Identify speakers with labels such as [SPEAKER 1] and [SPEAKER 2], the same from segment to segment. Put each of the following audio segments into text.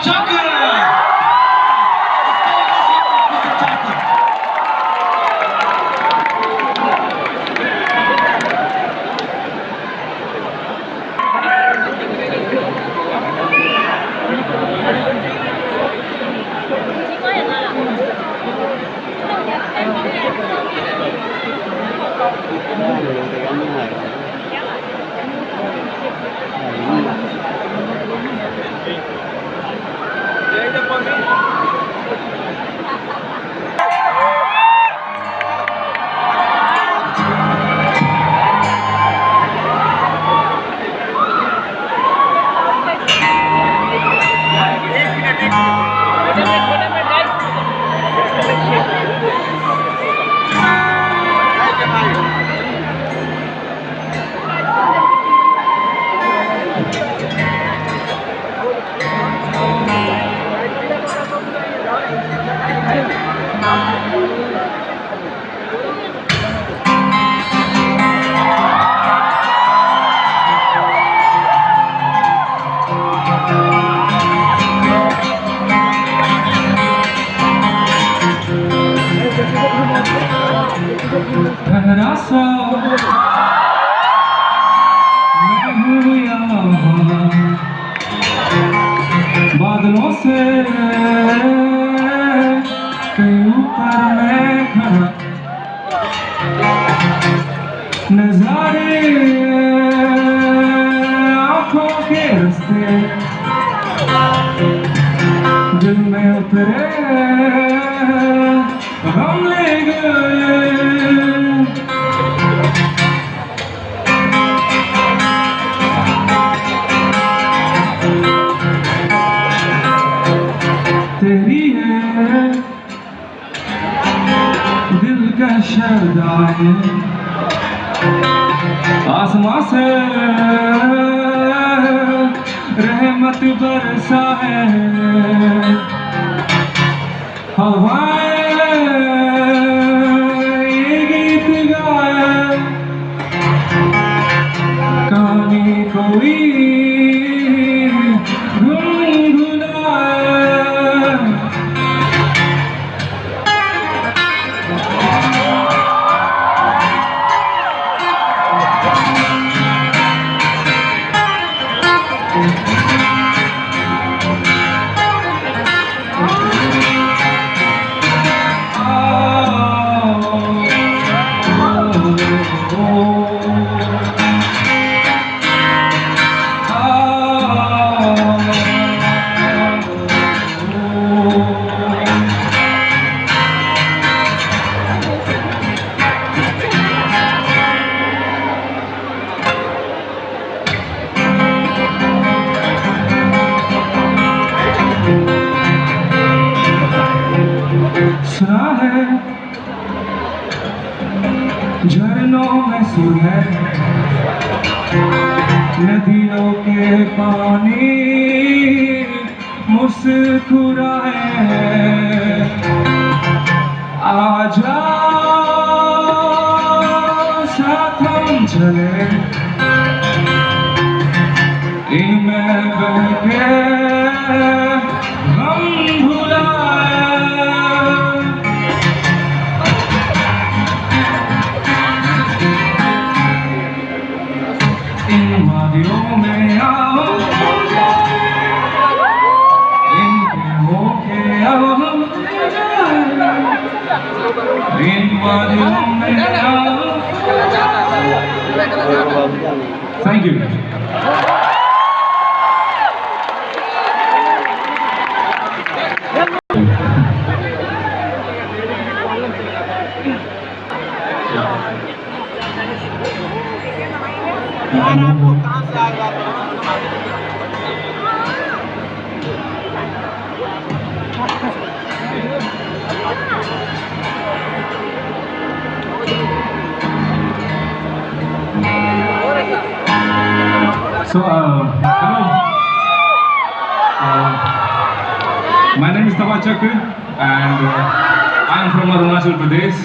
[SPEAKER 1] Chake. Rasa बादलों से कहीं ऊपर मैं खड़ा नजारे आंखों के रास्ते दिल में उतरे हम ले गए तेरी है दिल का शरदाए आसमां से रहमत बरसा है हवाएं ये गीत गाए कहानी कोई सुना है झरनों में सुर है नदियों के पानी मुस्कुराए आजा साथ हम चले इनमें बह के हम भुलाए इन वादियों में आओ इनके होके आओ इन वादियों में आओ thank you So, hello. My name is Taba Chake, and I am from Arunachal Pradesh.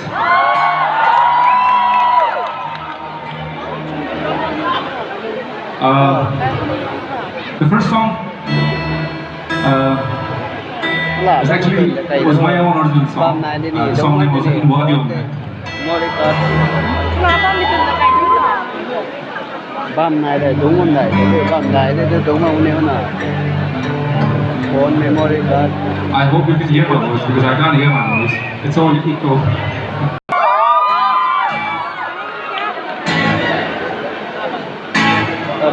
[SPEAKER 1] The first song It's actually was my own original song. The song name was Invadio.
[SPEAKER 2] Bam này để đúng không này, bam này để đúng không nếu nào. Phone memory card.
[SPEAKER 1] I hope you can hear my voice because I can't hear my voice. It's all echo.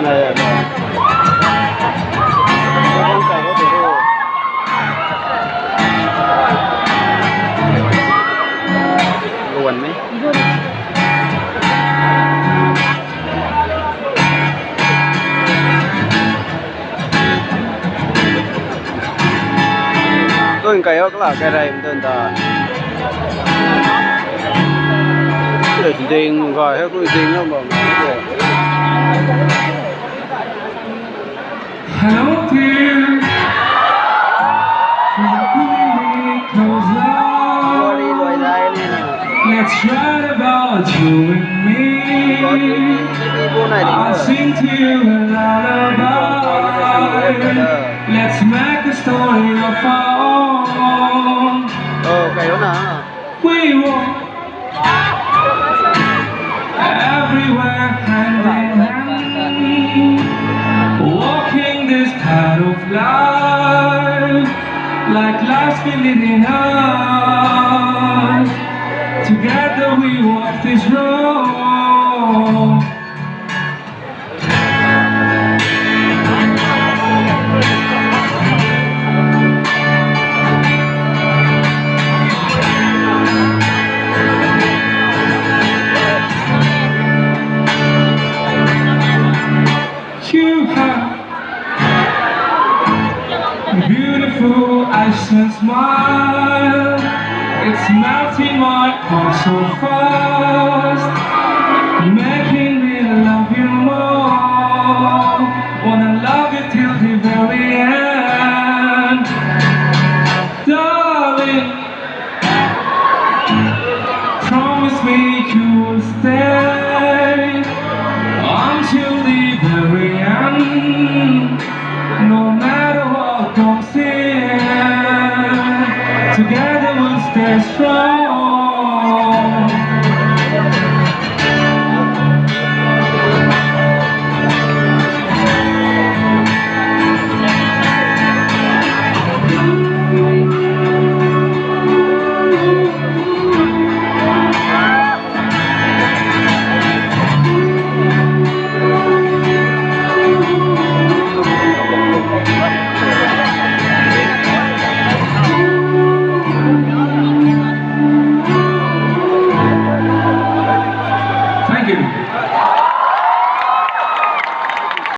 [SPEAKER 2] Này. Luồn mấy. Tôi kayo là cái này mình ta. Để tiền gọi hết cái tiền nó bằng cái.
[SPEAKER 1] Hello dear. Let's write about you and me. I'll sing to you a lullaby. Let's make a story of our own. We walk everywhere hand in hand, walking this path of life, like life's been leading us. Together we walk this road. You have beautiful eyes and smile. It's melting my heart so fast, making me love you more. Wanna love you till the very end, darling. Promise me you will stay until the very end, no matter what comes in. Together we'll stay strong. Thank you.